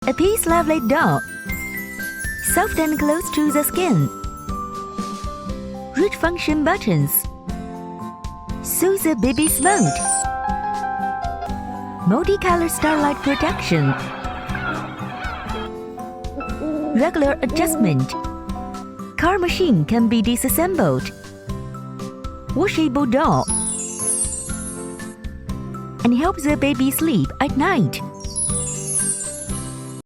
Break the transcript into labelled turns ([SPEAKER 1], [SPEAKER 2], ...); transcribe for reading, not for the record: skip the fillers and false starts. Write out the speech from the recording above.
[SPEAKER 1] A peace lovely doll. Soft and close to the skin. Rich function buttons. Soothe the baby's mood. Multicolor starlight protection. Regular adjustment. Car machine can be disassembled. Washable doll. And help the baby sleep at night.